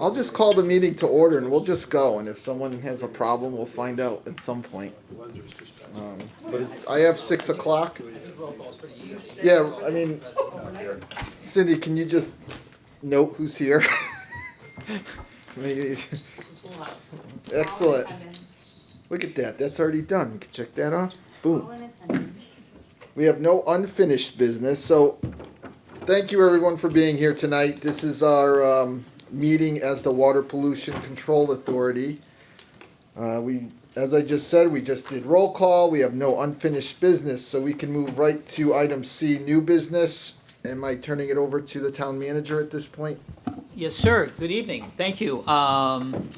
I'll just call the meeting to order and we'll just go, and if someone has a problem, we'll find out at some point. But I have 6 o'clock. Yeah, I mean, Cindy, can you just note who's here? Maybe. Excellent. Look at that, that's already done. You can check that off. Boom. We have no unfinished business, so thank you everyone for being here tonight. This is our meeting as the Water Pollution Control Authority. As I just said, we just did roll call. We have no unfinished business, so we can move right to item C, new business. Am I turning it over to the town manager at this point? Yes, sir. Good evening. Thank you.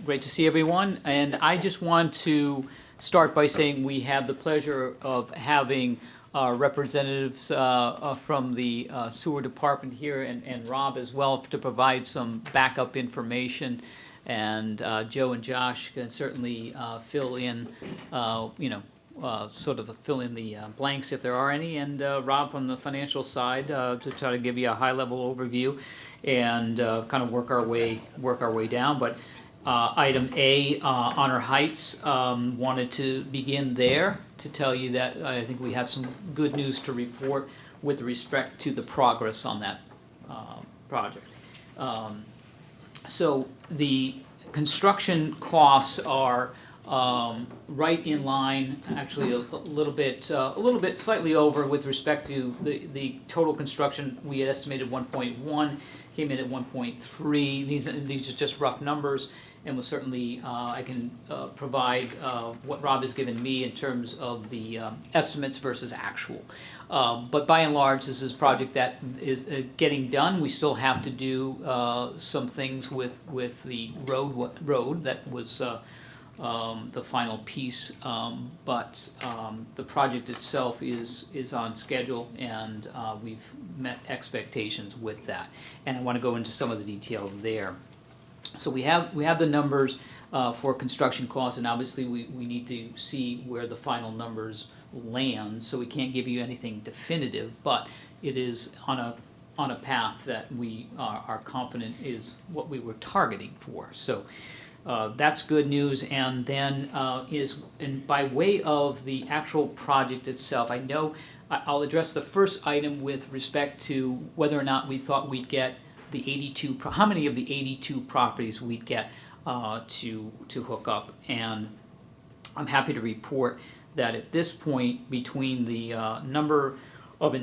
Great to see everyone. And I just want to start by saying we have the pleasure of having representatives from the sewer department here and Rob as well to provide some backup information. And Joe and Josh can certainly fill in, sort of fill in the blanks if there are any. And Rob on the financial side to try to give you a high-level overview and kind of work our way down. But item A, Honor Heights, wanted to begin there to tell you that I think we have some good news to report with respect to the progress on that project. So the construction costs are right in line, actually a little bit slightly over with respect to the total construction. We had estimated 1.1, came in at 1.3. These are just rough numbers, and will certainly I can provide what Rob has given me in terms of the estimates versus actual. But by and large, this is a project that is getting done. We still have to do some things with the road that was the final piece, but the project itself is on schedule, and we've met expectations with that. And I want to go into some of the detail there. So we have the numbers for construction costs, and obviously we need to see where the final numbers land. So we can't give you anything definitive, but it is on a path that we are confident is what we were targeting for. So that's good news. And then by way of the actual project itself, I know I'll address the first item with respect to whether or not we thought we'd get the 82, how many of the 82 properties we'd get to hook up. And I'm happy to report that at this point, between the number of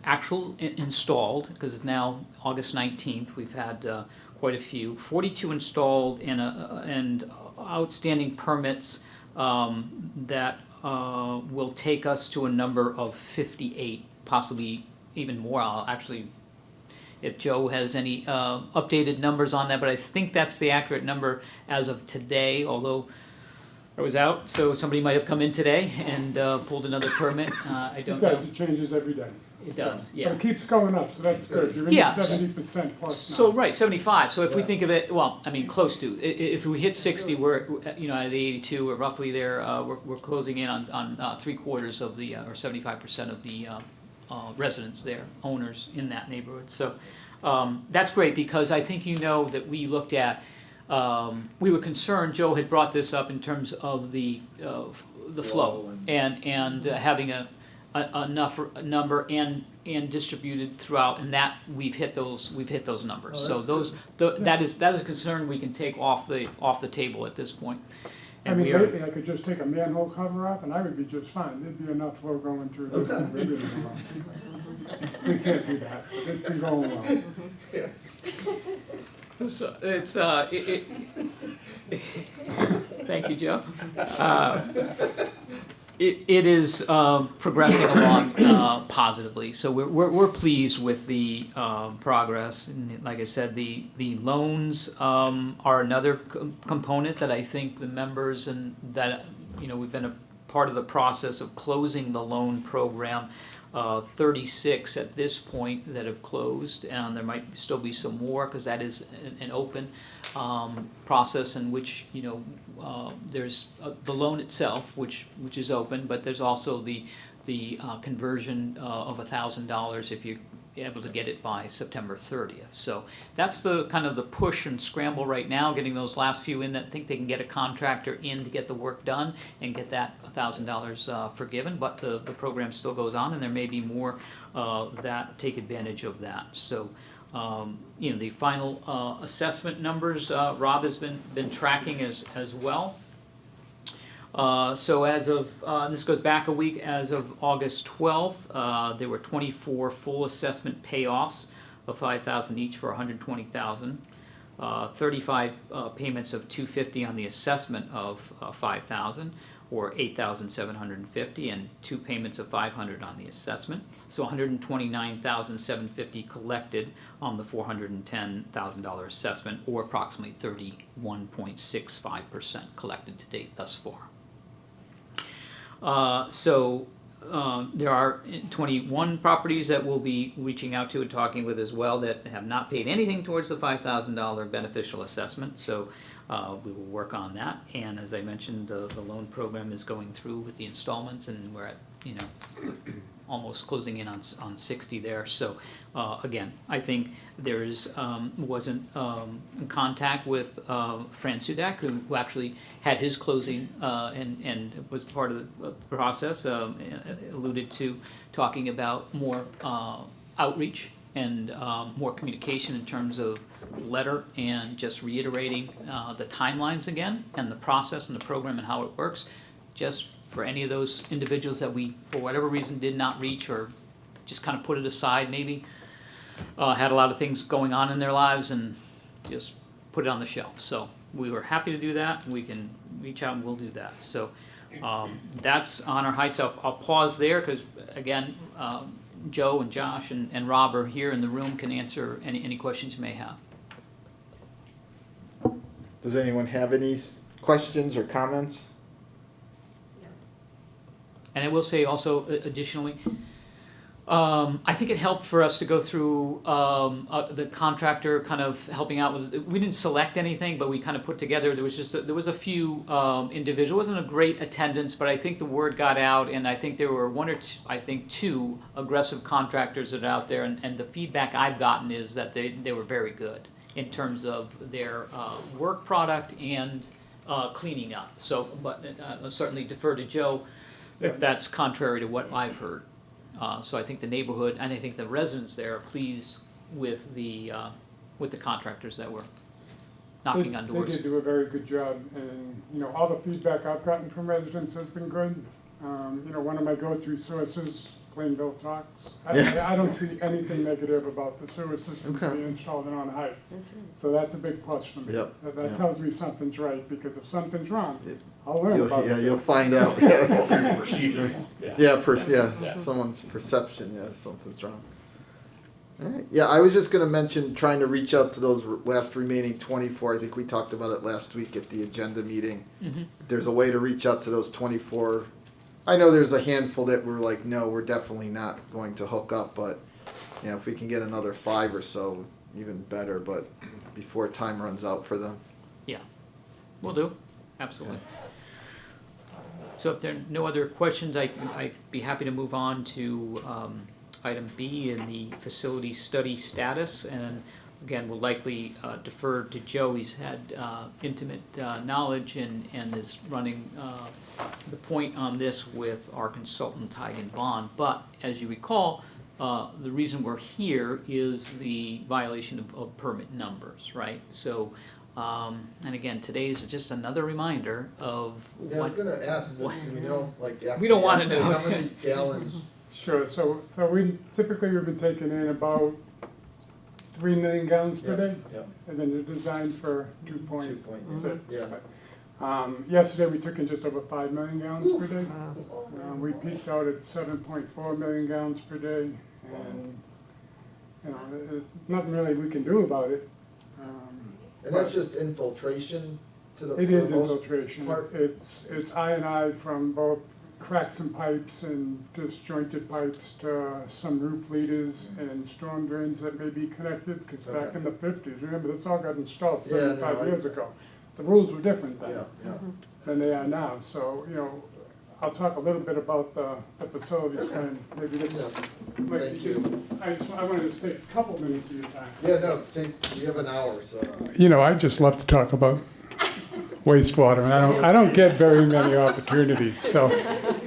actual installed, because it's now August 19th, we've had quite a few, 42 installed and outstanding permits that will take us to a number of 58, possibly even more. I'll actually, if Joe has any updated numbers on that, but I think that's the accurate number as of today, although I was out, so somebody might have come in today and pulled another permit. I don't know. It does, it changes every day. It does, yeah. But it keeps going up, so that's good. You're in Yeah. 70% plus now. So, right, 75. So if we think of it, well, I mean, close to. If we hit 60, we're, out of the 82, we're roughly there. We're closing in on 3/4 of the, or 75% of the residents there, owners in that neighborhood. So that's great, because I think you know that we looked at, we were concerned, Joe had brought this up in terms of the flow and having enough number and distributed throughout, and that we've hit those numbers. Oh, so that is a concern we can take off the table at this point. And I mean, lately I could just take a manhole cover off and I would be just fine. There'd be enough flow going through this. We can't do that, but it's been going well. So it's thank you, Joe. It is progressing along positively, so we're pleased with the progress. And like I said, the loans are another component that I think the members and that we've been a part of the process of closing the loan program. 36 at this point that have closed, and there might still be some more because that is an open process in which there's the loan itself, which is open, but there's also the the conversion of $1,000 if you're able to get it by September 30th. So that's the kind of the push and scramble right now, getting those last few in that think they can get a contractor in to get the work done and get that $1,000 forgiven. But the program still goes on, and there may be more that take advantage of that. So the final assessment numbers, Rob has been tracking as well. So as of, this goes back a week, as of August 12th, there were 24 full assessment payoffs of $5,000 each for $120,000, 35 payments of $250 on the assessment of $5,000 or $8,750, and 2 payments of $500 on the assessment. So $129,750 collected on the $410,000 assessment, or approximately 31.65% collected to date thus far. There are 21 properties that we'll be reaching out to and talking with as well that have not paid anything towards the $5,000 beneficial assessment. So we will work on that. And as I mentioned, the loan program is going through with the installments, and we're at almost closing in on 60 there. So again, I think there wasn't in contact with Fran Sudak, who actually had his closing and was part of the process, alluded to talking about more outreach and more communication in terms of letter, and just reiterating the timelines again and the process and the program and how it works, just for any of those individuals that we, for whatever reason, did not reach, or just kind of put it aside maybe, had a lot of things going on in their lives and just put it on the shelf. So we were happy to do that. We can reach out and we'll do that. So that's on our heights. I'll pause there because, again, Joe and Josh and Rob are here in the room, can answer any questions you may have. Does anyone have any questions or comments? And I will say also, additionally, I think it helped for us to go through the contractor kind of helping out with. We didn't select anything, but we kind of put together. There was a few individuals. It wasn't a great attendance, but I think the word got out, and I think there were two aggressive contractors that are out there. And the feedback I've gotten is that they were very good in terms of their work product and cleaning up. So, but I'll certainly defer to Joe if that's contrary to what I've heard. So I think the neighborhood, and I think the residents there are pleased with the contractors that were knocking on doors. They did do a very good job, and all the feedback I've gotten from residents has been good. One of my go-to sources, Plainville Talks. I don't see anything negative about the sewer system being installed in on Heights. So that's a big plus for me. Yep. That tells me something's right, because if something's wrong, I'll learn about it. You'll find out. Yes. Procedure. Someone's perception. Yeah, something's wrong. All right. Yeah, I was just going to mention trying to reach out to those last remaining 24. I think we talked about it last week at the agenda meeting. Mm-hmm. There's a way to reach out to those 24. I know there's a handful that were like, no, we're definitely not going to hook up, but if we can get another 5 or so, even better, but before time runs out for them. Yeah, we'll do, absolutely. So if there are no other questions, I'd be happy to move on to item B in the facility study status, and again, we'll likely defer to Joe. He's had intimate knowledge and is running the point on this with our consultant, Tigan Bond. But as you recall, the reason we're here is the violation of permit numbers, right? So, and again, today is just another reminder of I was going to ask, do we know, we don't want to know how many gallons? Sure. So we've been taking in about 3 million gallons per day, and then they're designed for 2.6. Yeah. Yesterday we took in just over 5 million gallons per day. We peaked out at 7.4 million gallons per day, and there's nothing really we can do about it. And that's just infiltration to the. It is infiltration. Part? It's I&I from both cracks in pipes and disjointed pipes to some roof leaders and storm drains that may be connected, because back in the 50s, remember, this all got installed 75 years ago. The rules were different then than they are now. So, I'll talk a little bit about the facilities plan. Maybe this, Thank you. I wanted to just take a couple minutes of your time. Yeah, no, you have an hour, so. You know, I just love to talk about wastewater, and I don't get very many opportunities. So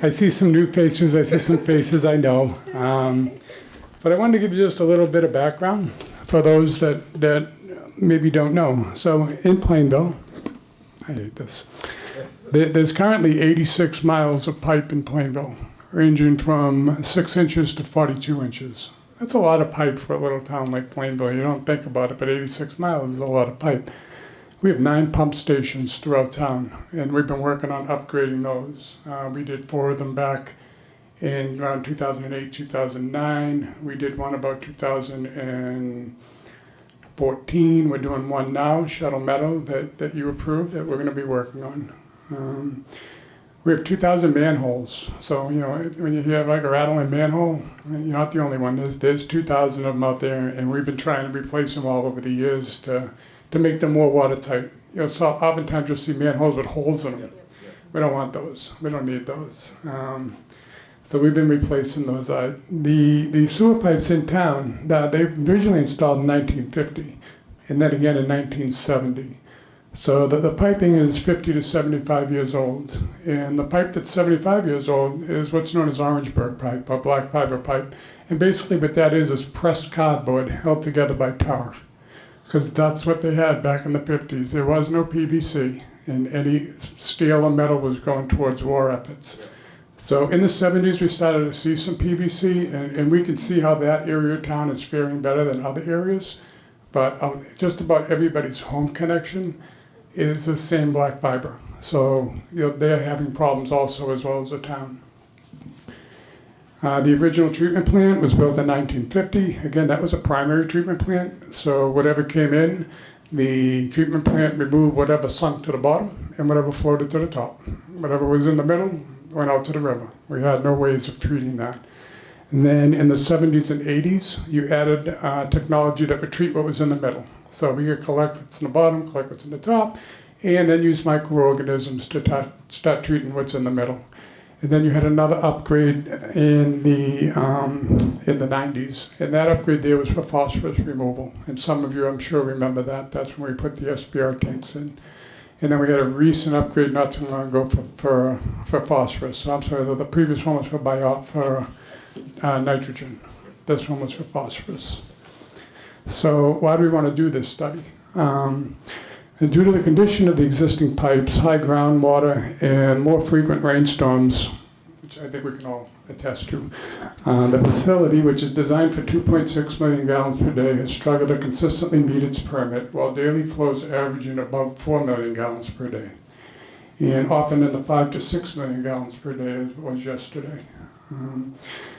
I see some new faces, I see some faces I know. But I wanted to give you just a little bit of background for those that maybe don't know. So in Plainville, I hate this. There's currently 86 miles of pipe in Plainville, ranging from 6 inches to 42 inches. That's a lot of pipe for a little town like Plainville. You don't think about it, but 86 miles is a lot of pipe. We have 9 pump stations throughout town, and we've been working on upgrading those. We did 4 of them back in around 2008, 2009. We did one about 2014. We're doing one now, Shuttle Meadow, that you approved, that we're going to be working on. We have 2,000 manholes. So, you know, when you hear like a rattling manhole, you're not the only one. There's 2,000 of them out there, and we've been trying to replace them all over the years to make them more watertight. You know, so oftentimes you'll see manholes with holes in them. We don't want those. We don't need those. So we've been replacing those. The sewer pipes in town, they originally installed in 1950, and then again in 1970. So the piping is 50 to 75 years old. And the pipe that's 75 years old is what's known as Orangeburg pipe, or black fiber pipe. And basically what that is pressed cardboard held together by tar. Because that's what they had back in the 50s. There was no PVC, and any steel or metal was going towards war efforts. So in the 70s, we started to see some PVC, and we can see how that area of town is faring better than other areas. But just about everybody's home connection is the same black fiber. So you know, they're having problems also, as well as the town. The original treatment plant was built in 1950. Again, that was a primary treatment plant. So whatever came in, the treatment plant removed whatever sunk to the bottom and whatever floated to the top. Whatever was in the middle went out to the river. We had no ways of treating that. And then in the 70s and 80s, you added technology that would treat what was in the middle. So we could collect what's in the bottom, collect what's in the top, and then use microorganisms to start treating what's in the middle. And then you had another upgrade in the 90s, and that upgrade there was for phosphorus removal. And some of you, I'm sure, remember that. That's when we put the SBR tanks in. And then we had a recent upgrade not too long ago for phosphorus. So I'm sorry, the previous one was for nitrogen. This one was for phosphorus. So why do we want to do this study? And due to the condition of the existing pipes, high groundwater, and more frequent rainstorms, which I think we can all attest to, the facility, which is designed for 2.6 million gallons per day, has struggled to consistently meet its permit, while daily flows are averaging above 4 million gallons per day, and often in the 5 to 6 million gallons per day, as it was yesterday.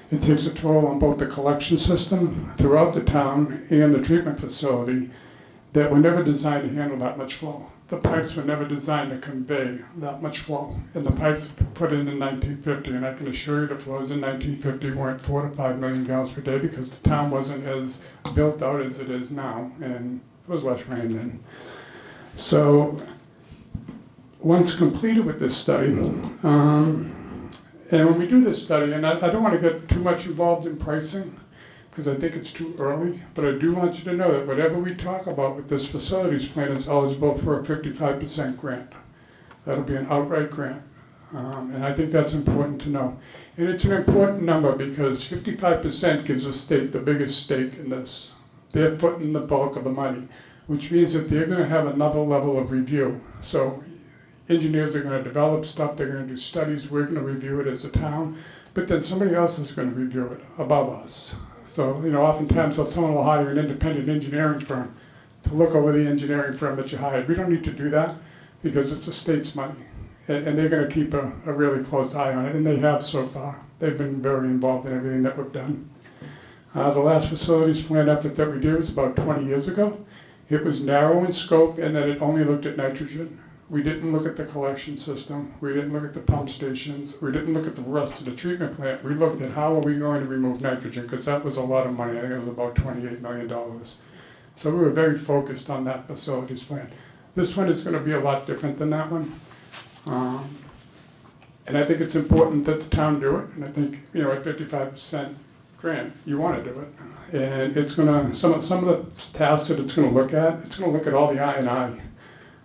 It takes a toll on both the collection system throughout the town and the treatment facility that were never designed to handle that much flow. The pipes were never designed to convey that much flow. And the pipes were put in 1950, and I can assure you the flows in 1950 weren't 4 to 5 million gallons per day because the town wasn't as built out as it is now, and it was less rain then. So once completed with this study, and when we do this study, and I don't want to get too much involved in pricing, because I think it's too early, but I do want you to know that whatever we talk about with this facilities plan is eligible for a 55% grant. That'll be an outright grant, and I think that's important to know. And it's an important number because 55% gives the state the biggest stake in this. They're putting the bulk of the money, which means that they're going to have another level of review. So engineers are going to develop stuff, they're going to do studies, we're going to review it as a town, but then somebody else is going to review it above us. So, you know, oftentimes someone will hire an independent engineering firm to look over the engineering firm that you hired. We don't need to do that because it's the state's money. And they're going to keep a really close eye on it, and they have so far. They've been very involved in everything that we've done. The last facilities plan effort that we did was about 20 years ago. It was narrow in scope in that it only looked at nitrogen. We didn't look at the collection system. We didn't look at the pump stations. We didn't look at the rest of the treatment plant. We looked at how are we going to remove nitrogen, because that was a lot of money. I think it was about $28 million. So we were very focused on that facilities plan. This one is going to be a lot different than that one. And I think it's important that the town do it, and I think, you know, at 55% grant, you want to do it. And it's gonna, some of the tasks that it's gonna look at all the I&I,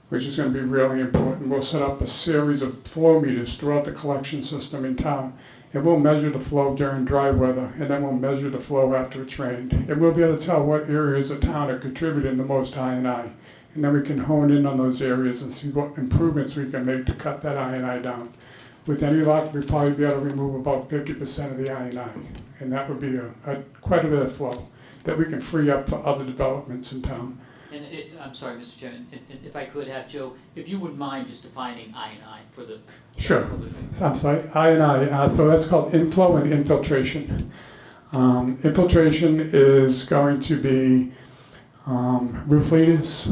which is gonna be really important. We'll set up a series of flow meters throughout the collection system in town. And we'll measure the flow during dry weather, and then we'll measure the flow after it's rained. And we'll be able to tell what areas of town are contributing the most I&I. And then we can hone in on those areas and see what improvements we can make to cut that I&I down. With any luck, we'd probably be able to remove about 50% of the I&I. And that would be quite a bit of flow that we can free up for other developments in town. And I'm sorry, Mr. Chairman, if I could have Joe, if you would mind just defining I&I for the. Sure. I'm sorry, I&I, so that's called inflow and infiltration. Infiltration is going to be roof leaders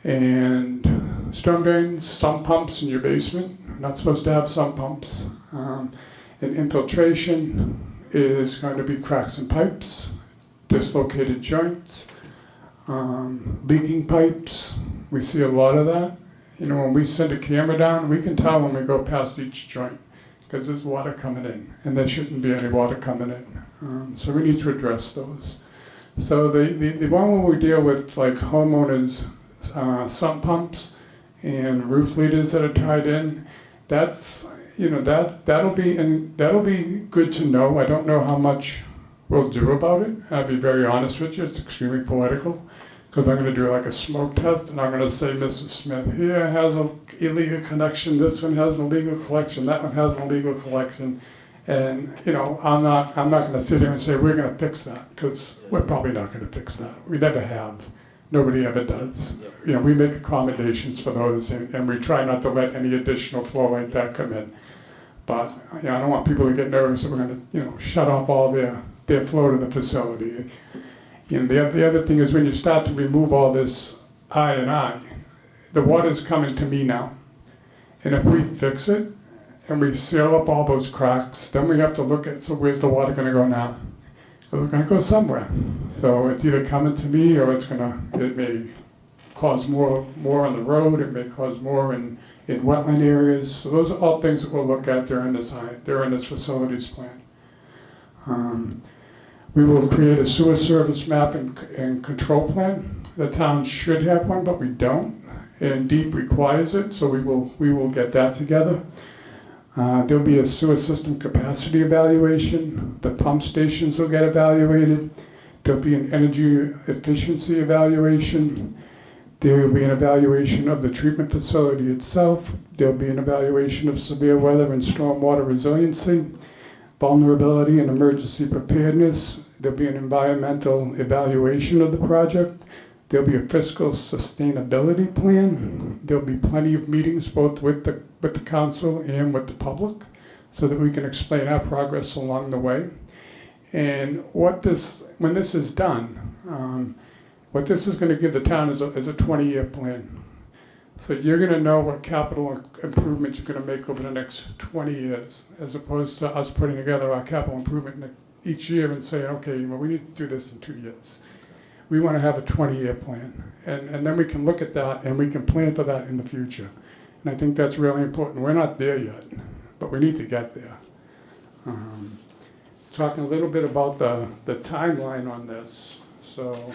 and storm drains, sump pumps in your basement. You're not supposed to have sump pumps. And infiltration is going to be cracks in pipes, dislocated joints, leaking pipes. We see a lot of that. You know, when we send a camera down, we can tell when we go past each joint because there's water coming in, and there shouldn't be any water coming in. So we need to address those. So the one where we deal with like homeowners, sump pumps and roof leaders that are tied in, that's, you know, that'll be good to know. I don't know how much we'll do about it. I'll be very honest with you, it's extremely political. Because I'm going to do like a smoke test, and I'm going to say, Mrs. Smith, here has an illegal connection, this one has an illegal collection, that one has an illegal collection. And, you know, I'm not going to sit here and say, we're going to fix that, because we're probably not going to fix that. We never have. Nobody ever does. You know, we make accommodations for those, and we try not to let any additional flow like that come in. But, you know, I don't want people to get nervous that we're going to, you know, shut off all their flow to the facility. And the other thing is when you start to remove all this I&I, the water's coming to me now. And if we fix it and we seal up all those cracks, then we have to look at, so where's the water going to go now? It's going to go somewhere. So it's either coming to me or it may cause more on the road, it may cause more in wetland areas. So those are all things that we'll look at during this facilities plan. We will create a sewer service map and control plan. The town should have one, but we don't. And DEEP requires it, so we will get that together. There'll be a sewer system capacity evaluation. The pump stations will get evaluated. There'll be an energy efficiency evaluation. There will be an evaluation of the treatment facility itself. There'll be an evaluation of severe weather and stormwater resiliency, vulnerability and emergency preparedness. There'll be an environmental evaluation of the project. There'll be a fiscal sustainability plan. There'll be plenty of meetings both with the council and with the public so that we can explain our progress along the way. And when this is done, what this is going to give the town is a 20-year plan. So you're going to know what capital improvements you're going to make over the next 20 years, as opposed to us putting together our capital improvement each year and saying, okay, well, we need to do this in 2 years. We want to have a 20-year plan. And then we can look at that and we can plan for that in the future. And I think that's really important. We're not there yet, but we need to get there. Talking a little bit about the timeline on this. So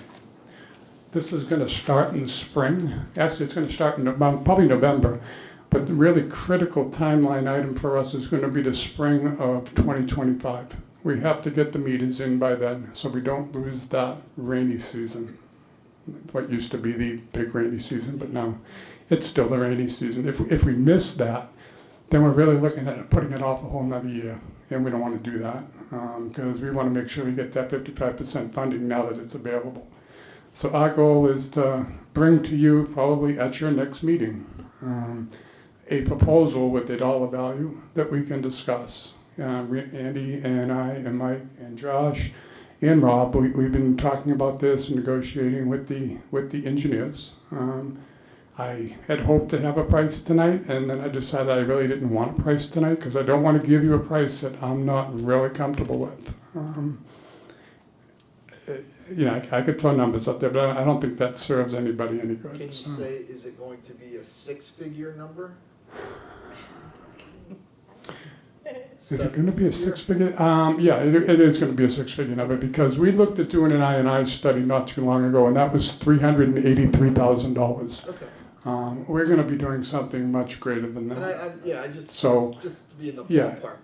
this is going to start in the spring. Actually, it's going to start in probably November. But the really critical timeline item for us is going to be the spring of 2025. We have to get the meters in by then so we don't lose that rainy season. What used to be the big rainy season, but now it's still the rainy season. If we miss that, then we're really looking at putting it off a whole nother year. And we don't want to do that because we want to make sure we get that 55% funding now that it's available. So our goal is to bring to you, probably at your next meeting, a proposal with a dollar value that we can discuss. Andy and I and Mike and Josh and Rob, we've been talking about this and negotiating with the engineers. I had hoped to have a price tonight, and then I decided I really didn't want a price tonight because I don't want to give you a price that I'm not really comfortable with. I could throw numbers up there, but I don't think that serves anybody any good. Can you say, is it going to be a six-figure number? Is it gonna be a six-figure? Yeah, it is gonna be a six-figure number, because we looked at doing an I&I study not too long ago, and that was $383,000. Okay. We're gonna be doing something much greater than And that. I just So, to be in the yeah. ballpark.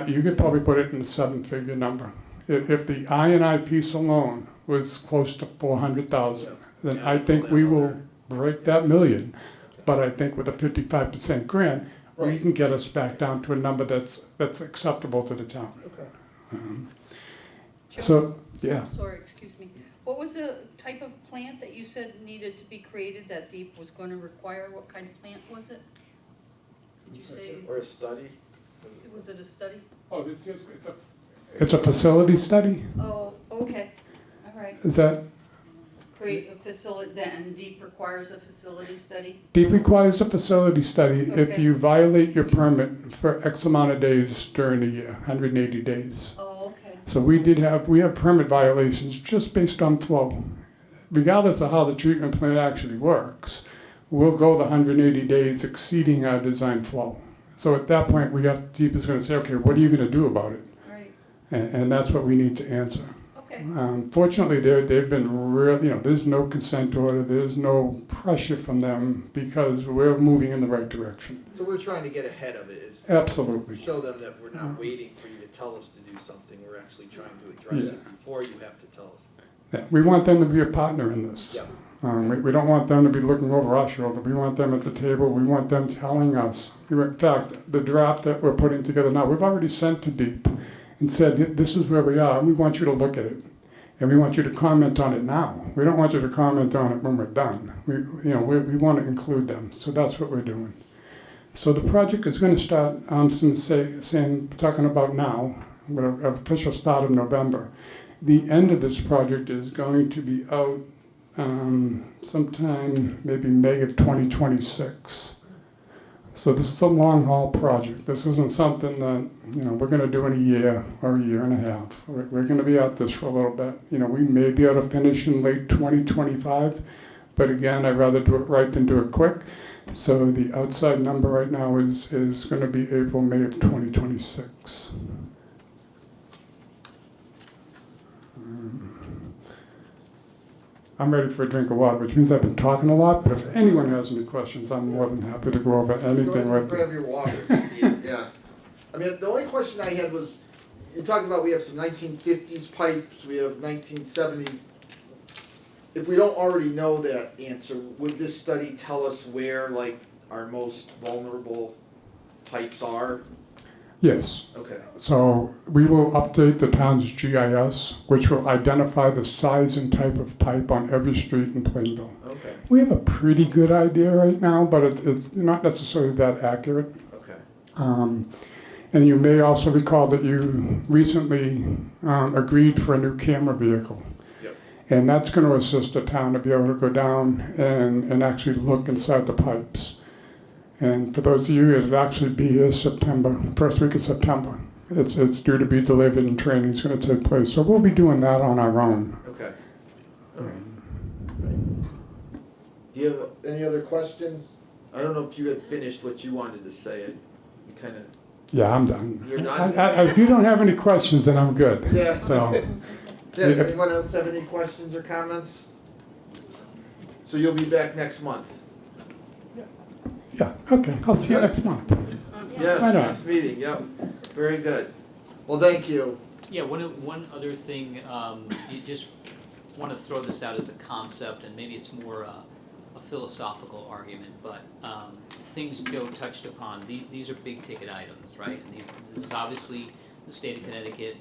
You could probably put it in a seven-figure number. If the I&I piece alone was close to 400,000, then Yeah, I think that we number. will break that million. But I think with a 55% grant, we Right. can get us back down to a number that's acceptable to the town. Okay. So, yeah. Sorry, excuse me. What was the type of plant that you said needed to be created that DEEP was going to require? What kind of plant was it? Did you say, Or a study? was it a study? Oh, it's a facility study? Oh, okay, all right. Is that, Create a facility, and DEEP requires a facility study? DEEP requires a facility study if Okay. you violate your permit for X amount of days during a year, 180 days. Oh, okay, So we have permit violations just based on flow. Regardless of how the treatment plant actually works, we'll go the 180 days exceeding our design flow. So at that point, DEEP is gonna say, okay, what are you gonna do about it? right, And that's what we need to answer. okay, Fortunately, they've been real, there's no consent order, there's no pressure from them, because we're moving in the right direction. So we're trying to get ahead of it. Is Absolutely. show them that we're not waiting for you to tell us to do something. We're actually trying to address it before you have to tell us. Yeah, we want them to be a partner in this. Yeah. We don't want them to be looking over our shoulder. We want them at the table. We want them telling us. In fact, the draft that we're putting together now, we've already sent to DEEP and said, this is where we are, and we want you to look at it. And we want you to comment on it now. We don't want you to comment on it when we're done. We want to include them. So that's what we're doing. So the project is going to start, talking about now, with an official start of November. The end of this project is going to be out sometime maybe May of 2026. So this is a long haul project. This isn't something that we're going to do in a year or a year and a half. We're going to be at this for a little bit. We may be able to finish in late 2025, but again, I'd rather do it right than do it quick. So the outside number right now is going to be April, May of 2026. I'm ready for a drink of water, which means I've been talking a lot, but if anyone has any questions, I'm more than happy to go over Go anything ahead and with grab your water. Yeah. I mean, the only question I had was, you're talking about we have some 1950s pipes, we have 1970. If we don't already know that answer, would this study tell us where, like, our most vulnerable pipes are? Yes. Okay. So we will update the town's GIS, which will identify the size and type of pipe on every street in Plainville. Okay. We have a pretty good idea right now, but it's not necessarily that accurate. Okay. And you may also recall that you recently agreed for a new camera vehicle. Yep. And that's going to assist the town to be able to go down and actually look inside the pipes. And for those of you, it'll actually be here first week of September. It's due to be delivered and training is going to take place. So we'll be doing that on our own. Okay. All right. Do you have any other questions? I don't know if you had finished what you wanted to say. You kind of. Yeah, I'm done. You're done? If you don't have any questions, then I'm good. Yeah. So, Yeah, anyone else have any questions or comments? So you'll be back next month? yeah, okay. I'll see you next month. Yes, Why not? next meeting, yep. Very good. Well, thank you. Yeah, one other thing, you just want to throw this out as a concept, and maybe it's more a philosophical argument, but things Joe touched upon, these are big ticket items, right? And this is obviously the state of Connecticut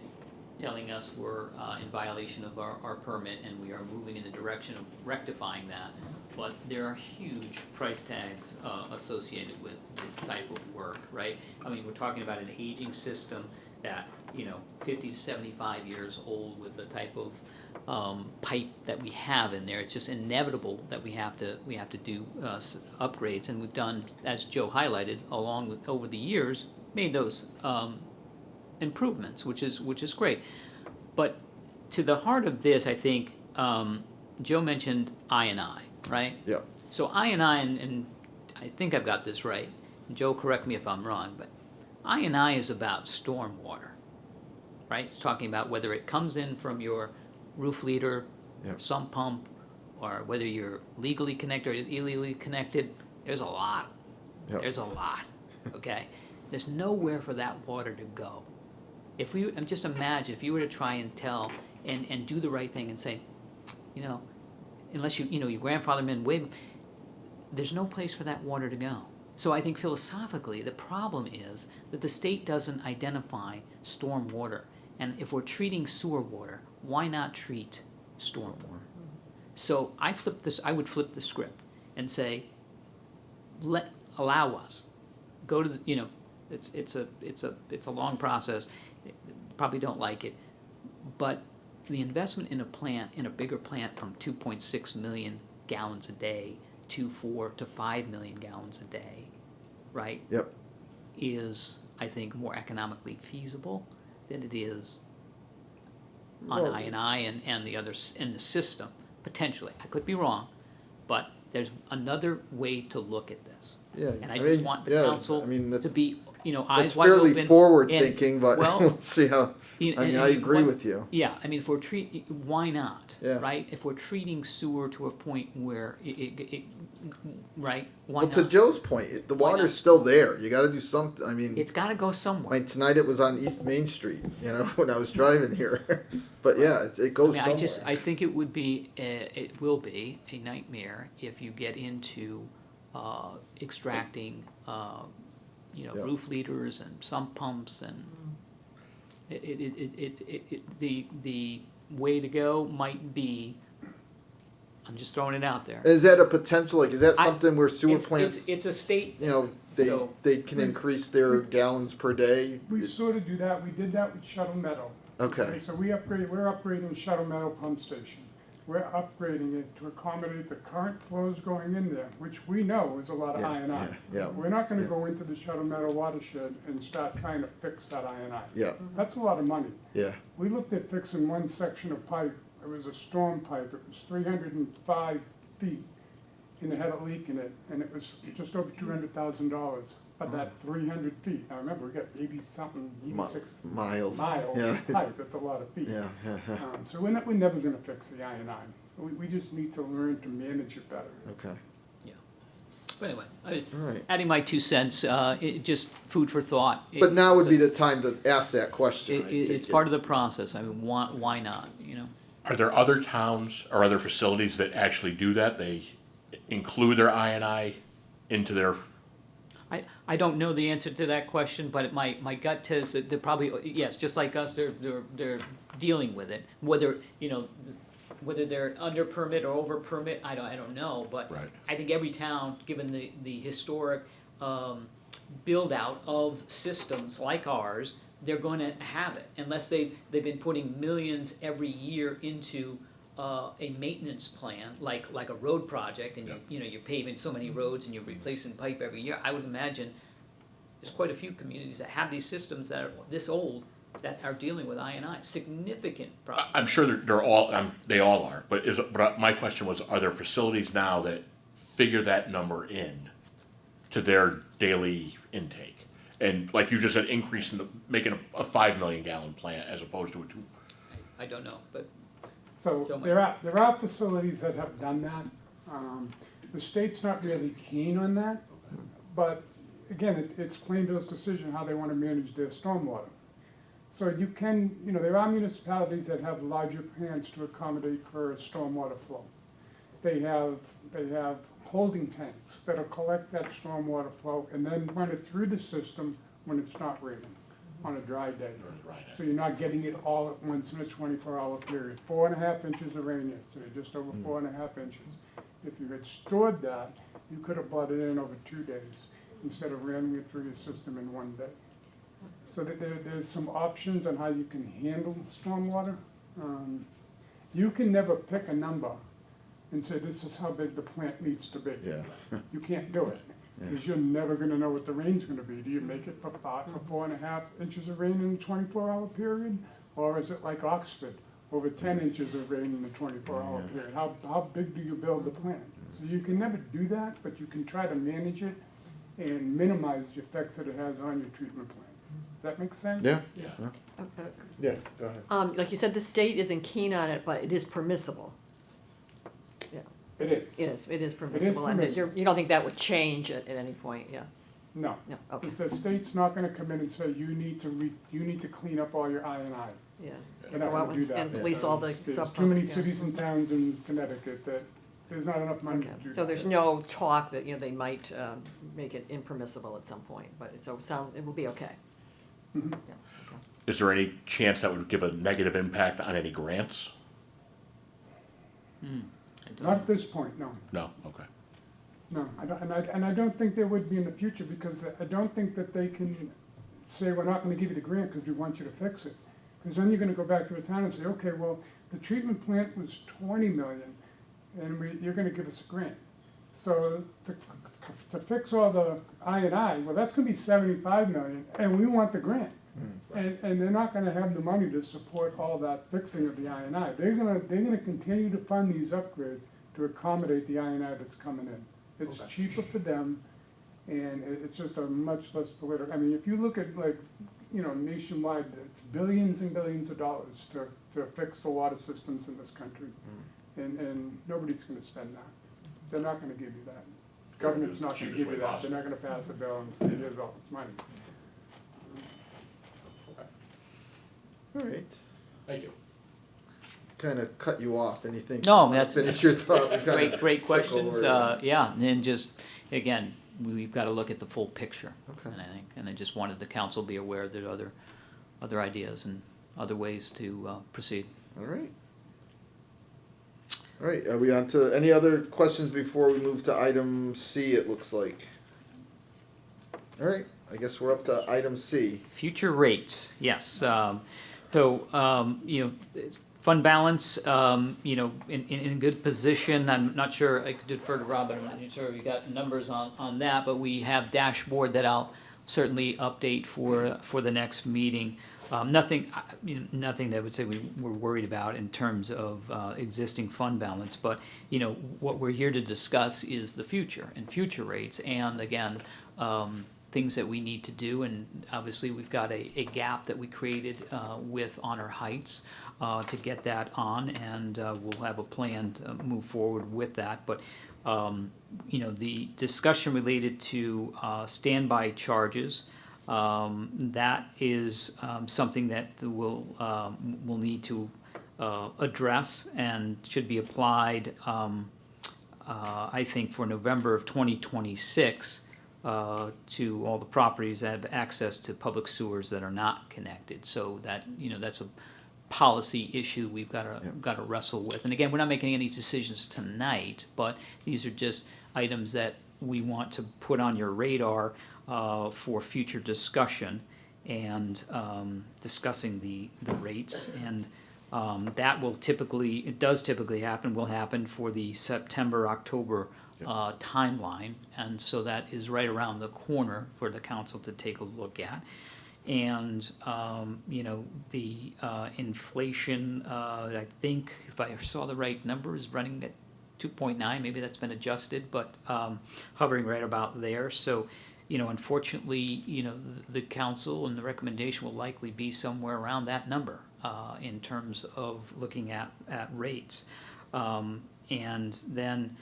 telling us we're in violation of our permit, and we are moving in the direction of rectifying that. But there are huge price tags associated with this type of work, right? I mean, we're talking about an aging system that, 50 to 75 years old with the type of pipe that we have in there. It's just inevitable that we have to do upgrades, and we've done, as Joe highlighted, over the years, made those improvements, which is great. But to the heart of this, I think Joe mentioned I&I, right? Yeah. So I&I, and I think I've got this right. Joe, correct me if I'm wrong, but I&I is about stormwater, right? It's talking about whether it comes in from your roof leader, Yep. sump pump, or whether you're legally connected or illegally connected. There's a lot. Yep. There's a lot, okay? There's nowhere for that water to go. If we, and just imagine, if you were to try and tell, and do the right thing and say, you know, unless your grandfather men wave, there's no place for that water to go. So I think philosophically, the problem is that the state doesn't identify storm water. And if we're treating sewer water, why not treat storm water? So I would flip the script and say, allow us, go to the, it's a long process, probably don't like it, but the investment in a bigger plant from 2.6 million gallons a day to 4 to 5 million gallons a day, right? Yep. Is, I think, more economically feasible than it is on Well- I&I and the others in the system, potentially. I could be wrong, but there's another way to look at this. Yeah, And I I just mean, want the yeah, council I mean, to that's- be, eyes It's wide open. fairly forward and- thinking, but well, we'll see how, you- I mean, and- I and agree one- with you. Yeah, I mean, if we're why not? Yeah. Right? If we're treating sewer to a point where right? Why Well, to not? Joe's point, the Why water's not? still there. You gotta do something, I mean, It's gotta go somewhere. tonight it was on East Main Street, when I was driving here. But yeah, it I goes mean, somewhere. I think it will be a nightmare if you get into extracting, Yeah. roof leaders and sump pumps and the way to go might be, I'm just throwing it out there. Is that a potential, is that I- something where sewer It's- plants, It's a state, they, they can increase their gallons per day? We sort of do that, we did that with Shuttle Meadow. Okay, So we're upgrading Shuttle Meadow Pump Station. We're upgrading it to accommodate the current flows going in there, which we know is a lot of Yeah, I&I. yeah, We're not gonna yeah. go into the Shuttle Meadow watershed and start trying to fix that I&I. yeah, That's a lot of money. yeah, We looked at fixing one section of pipe, it was a storm pipe, it was 305 feet, and it had a leak in it, and it was just over $200,000. But that 300 feet, now remember, we got 80-something, 86 miles. miles Yeah. of pipe, that's a lot of feet. Yeah, yeah, yeah, So we're never gonna fix the I&I. We just need to learn to manage it better. okay, but anyway, all right. adding my 2 cents, just food for thought. But now would be the time to ask that question. It's part of the process. I mean, why not, Are there other towns or other facilities that actually do that? They include their I&I into their, I don't know the answer to that question, but my gut says that they're probably, yes, just like us, they're dealing with it. Whether they're under permit or over permit, I don't know, but Right. I think every town, given the historic build out of systems like ours, they're going to have it unless they've been putting millions every year into a maintenance plan, like a road project, and you're paving so many roads and you're replacing pipe every year. I would imagine there's quite a few communities that have these systems that are this old that are dealing with I&I, significant problems. I'm sure they're all, they all are, but my question was, are there facilities now that figure that number in to their daily intake? And like you just said, increase in making a 5 million gallon plant as opposed to a 2. I don't know, but So So there are facilities that have done that. The state's not really keen on that, but again, it's Plainville's decision how they want to manage their stormwater. So you can, there are municipalities that have larger plants to accommodate for stormwater flow. They have holding tanks that'll collect that stormwater flow and then run it through the system when it's not raining on a dry day. So you're not getting it all at once in a 24-hour period. 4.5 inches of rain yesterday, just over 4.5 inches. If you had stored that, you could have brought it in over 2 days instead of ramming it through your system in 1 day. So there's some options on how you can handle stormwater. You can never pick a number and say, this is how big the plant needs to be. Yeah. You can't do it, because you're never gonna know what the rain's gonna be. Do you make it for 4.5 inches of rain in a 24-hour period? Or is it like Oxford, over 10 inches of rain in a 24-hour period? How big do you build the plant? So you can never do that, but you can try to manage it and minimize the effects that it has on your treatment plant. Does that make sense? Yeah, Yeah. Okay. yes, go ahead. Like you said, the state isn't keen on it, but it is permissible. Yeah, It is. it is permissible, and that you don't think that would change at any point, yeah? No. No, okay, Because the state's not gonna come in and say, you need to clean up all your I and I. yeah. They're not Go out gonna do that. and police all the There's too many sub-pumps, yeah. cities and towns in Connecticut that there's not enough money to Okay, do that. so there's no talk that, they might make it impermissible at some point, but it will be okay. Mhm. Yeah, okay. Is there any chance that would give a negative impact on any grants? I don't Not know. at this point, no. No, okay. No, and I don't think there would be in the future, because I don't think that they can say, we're not gonna give you the grant because we want you to fix it. Because then you're gonna go back to the town and say, okay, well, the treatment plant was 20 million, and you're gonna give us a grant. So to fix all the I and I, well, that's gonna be 75 million, and we want the grant. And they're not gonna have the money to support all that fixing of the I and I. They're gonna continue to fund these upgrades to accommodate the I and I that's coming in. It's cheaper for them, and it's just a much less political, I mean, if you look at nationwide, it's billions and billions of dollars to fix the water systems in this country. And nobody's gonna spend that. They're not gonna give you that. Government's not gonna Cheapest give way you that. They're possible. not gonna pass a bill and say, here's all this money. All right, Thank you. kind of cut you off, anything? No, Wanna that's- Finish your thought. We kinda Great took questions, over. yeah, and then just, again, we've got to look at the full picture. Okay. And I just wanted the council to be aware that other ideas and other ways to proceed. All right. All right, are we on to any other questions before we move to item C, it looks like? All right, I guess we're up to item C. Future rates, yes. It's fund balance, in a good position. I'm not sure, I could defer to Rob, but I'm not sure we got numbers on that, but we have dashboard that I'll certainly update for the next meeting. Nothing that I would say we're worried about in terms of existing fund balance, but, what we're here to discuss is the future and future rates, and again, things that we need to do, and obviously we've got a gap that we created with Honor Heights to get that on, and we'll have a plan to move forward with that. But the discussion related to standby charges, that is something that we'll need to address and should be applied, I think, for November of 2026. To all the properties that have access to public sewers that are not connected. So that, that's a policy issue we've got to wrestle with. And again, we're not making any decisions tonight, but these are just items that we want to put on your radar for future discussion and discussing the rates. And that will typically happen for the September, October timeline, and so that is right around the corner for the council to take a look at. And, the inflation, I think, if I saw the right number, is running at 2.9, maybe that's been adjusted, but hovering right about there. So, unfortunately, the council and the recommendation will likely be somewhere around that number in terms of looking at rates. And then,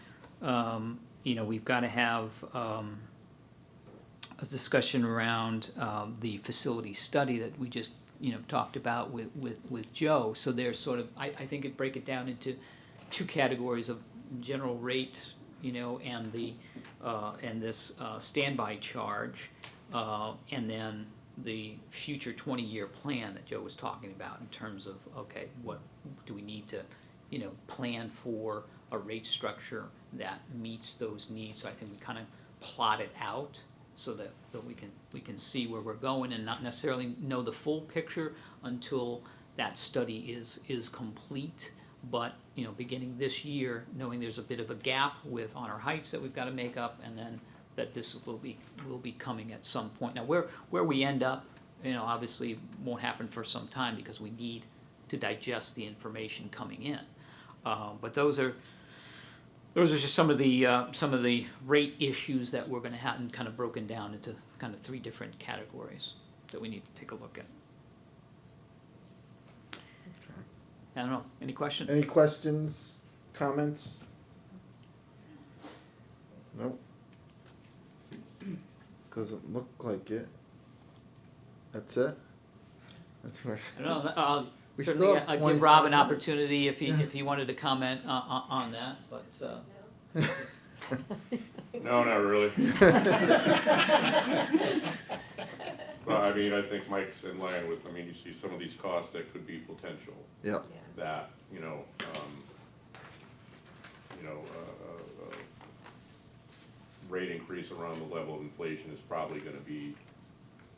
we've got to have a discussion around the facility study that we just, talked about with Joe. So there's sort of, I think it break it down into two categories of general rate, and and this standby charge, and then the future 20-year plan that Joe was talking about in terms of, okay, what do we need to, plan for a rate structure that meets those needs. So I think we kind of plot it out so that we can see where we're going and not necessarily know the full picture until that study is complete. But, beginning this year, knowing there's a bit of a gap with Honor Heights that we've got to make up, and then that this will be coming at some point. Now, where we end up, obviously won't happen for some time because we need to digest the information coming in. But those are just some of the rate issues that we're going to have, and kind of broken down into kind of three different categories. that we need to take a look at. I don't know, any questions? Any questions, comments? Nope. Doesn't look like it. That's it? That's where. I don't know, I'll We certainly still have give 25 Rob an minutes. opportunity if he wanted to comment on that, but, No, not really. Well, I mean, I think Mike's in line with, I mean, you see some of these costs that could be potential, Yep, that, rate increase around the level of inflation is probably gonna be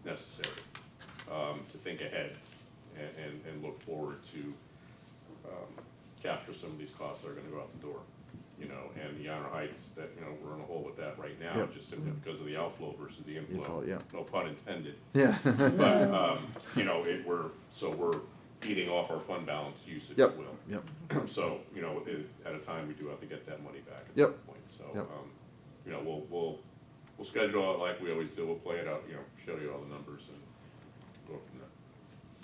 necessary, to think ahead and look forward to, capture some of these costs that are gonna go out the door. And the Honor Heights, that, we're in a hole with that right now, Yep. just simply because of the outflow versus the inflow. Inflow, yeah. No pun intended. yeah. But, we're feeding off our fund balance use, if you Yep, will. yep, So, at a time, we do have to get that money back at Yep. some point. So, Yep. we'll schedule it like we always do. We'll play it out, show you all the numbers and go from there.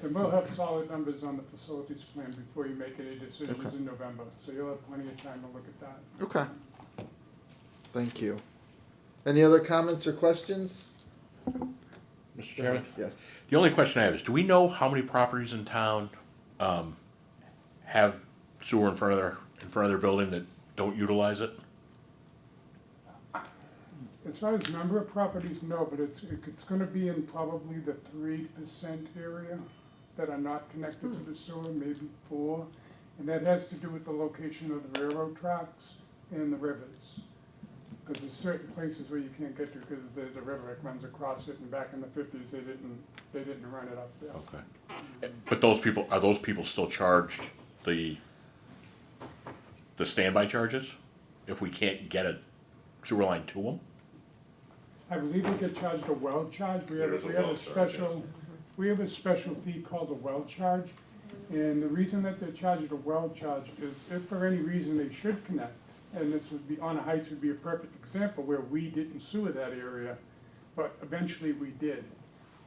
And we'll have solid numbers on the facilities plan before you make any decisions Okay. in November, so you'll have plenty of time to look at that. Okay. Thank you. Any other comments or questions? Mr. Chairman? Yes. The only question I have is, do we know how many properties in town, have sewer in front of their building that don't utilize it? As far as number of properties, no, but it's gonna be in probably the 3% area that are not connected to the sewer, maybe 4. And that has to do with the location of the railroad tracks and the rivers. Because there's certain places where you can't get to because there's a river that runs across it, and back in the 50s, they didn't run it up there. Okay. But are those people still charged the standby charges if we can't get a sewer line to them? I believe we get charged a well charge. We have There is a a well charge, special, we have a special fee called a well charge. And the reason that they're charged a well charge is if for any reason they should connect, and this would be, Honor Heights would be a perfect example where we didn't sewer that area, but eventually we did.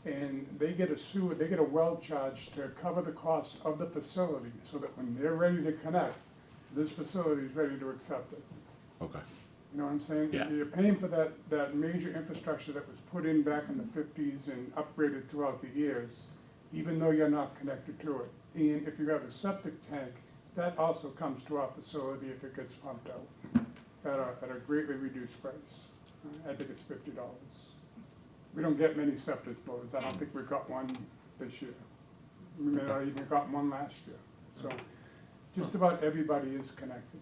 And they get a well charge to cover the cost of the facility, so that when they're ready to connect, this facility is ready to accept it. Okay. You know what I'm saying? Yeah. You're paying for that major infrastructure that was put in back in the 50s and upgraded throughout the years, even though you're not connected to it. And if you have a septic tank, that also comes to our facility if it gets pumped out at a greatly reduced price. I think it's $50. We don't get many septic loads. I don't think we've got one this year. We may not even got one last year. So just about everybody is connected.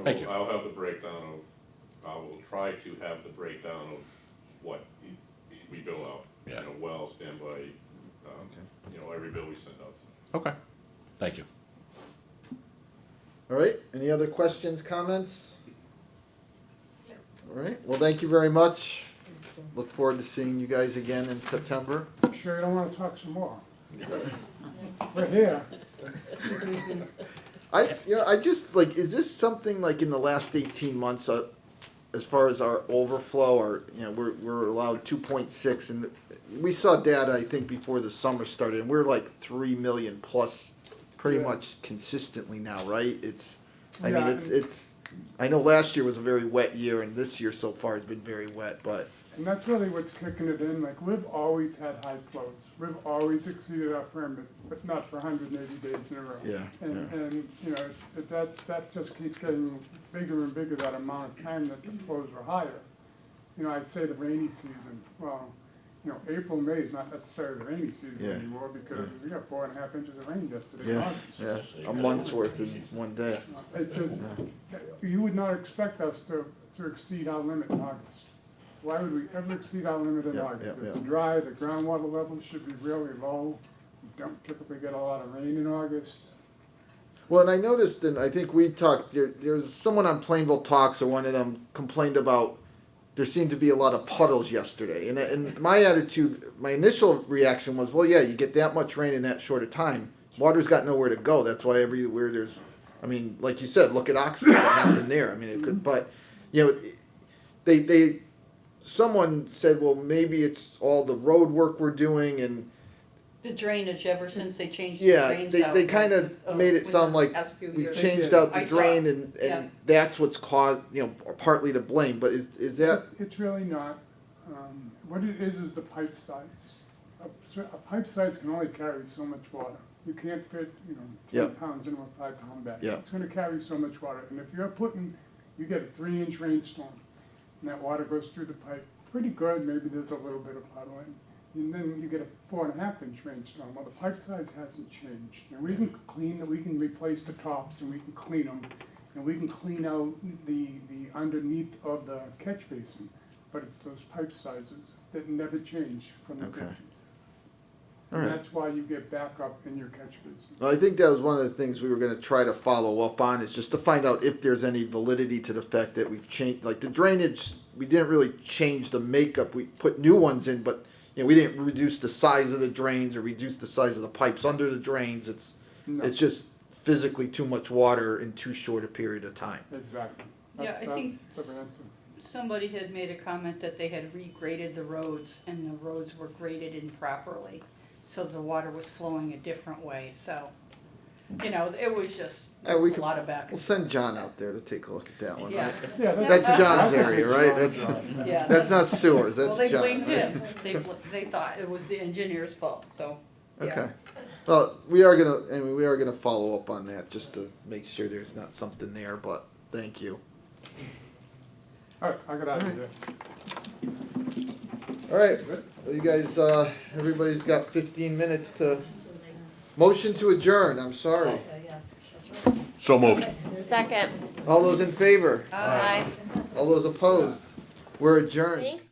Thank you. I'll have the breakdown I will try to have the breakdown of what we bill out. Yeah. Well, standby, every bill we send out. Okay. Thank you. All right, any other questions, comments? All right, well, thank you very much. Look forward to seeing you guys again in September. Sure you don't wanna talk some more? We're here. I just, like, is this something like in the last 18 months, as far as our overflow, or, we're allowed 2.6, and we saw data, I think, before the summer started, and we're like 3 million plus pretty Yeah. much consistently now, right? Yeah, It's, I know last year was a very wet year, and this year so far has been very wet, but, And that's really what's kicking it in, like, we've always had high flows. We've always exceeded our permit, but not for 180 days in a row. Yeah, And that just keeps getting bigger and bigger, that amount of time that the flows were higher. I'd say the rainy season, well, April, May is not necessarily the rainy season Yeah, anymore, because we got 4.5 inches of rain yesterday. in yeah, August. yeah, a month's worth in one day. It's just, you would not expect us to exceed our limit in August. Why would we ever exceed our limit in Yeah, August? yeah, It's yeah. dry, the groundwater levels should be really low. We don't typically get a lot of rain in August. Well, and I noticed, and I think we talked, there's someone on Plainville Talks, or one of them complained about, there seemed to be a lot of puddles yesterday. And my attitude, my initial reaction was, well, yeah, you get that much rain in that short a time, water's got nowhere to go. That's why everywhere there's, like you said, look at Oxford, what happened there. It could, but, they someone said, well, maybe it's all the road work we're doing and, The drainage, ever since they changed the yeah, drains they, out. they kinda made it within sound the like past few we've years. changed out the I saw drain it. and Yeah. that's what's caused, partly to blame, but is that, It's really not. What it is the pipe size. A pipe size can only carry so much water. You can't fit, 10 Yep. pounds into a 5-pound bag. Yep. It's gonna carry so much water, and if you get a 3-inch rainstorm, and that water goes through the pipe, pretty good, maybe there's a little bit of puddling. And then you get a 4.5-inch rainstorm, well, the pipe size hasn't changed. And we can replace the tops and we can clean them, and we can clean out the underneath of the catch basin. But it's those pipe sizes that never change from the Okay. 50s. All And right. that's why you get backup in your catch basin. well, I think that was one of the things we were gonna try to follow up on, is just to find out if there's any validity to the fact that we've changed, like the drainage, we didn't really change the makeup, we put new ones in, but, we didn't reduce the size of the drains or reduce the size of the pipes under the drains, it's No. just physically too much water in too short a period of time. Exactly. Yeah, That's- I think that's the answer. somebody had made a comment that they had regraded the roads and the roads were graded improperly. So the water was flowing a different way, so, it was just We a could- lot of back We'll and send John out there to take a look at that one, Yeah, right? Yeah, That's John's a area, good right? John's That's, job. yeah. that's not sewers, Well, that's they John. blamed right? him. They thought it was the engineer's fault, so, yeah. Okay. Well, we are gonna follow up on that, just to make sure there's not something there, but thank you. All right, I got out of here. All right, well, you guys, everybody's got 15 minutes to, motion to adjourn, I'm sorry. Yeah, that's right. So moved. Second. All those in favor? Aye. All those opposed? We're adjourned. Thanks.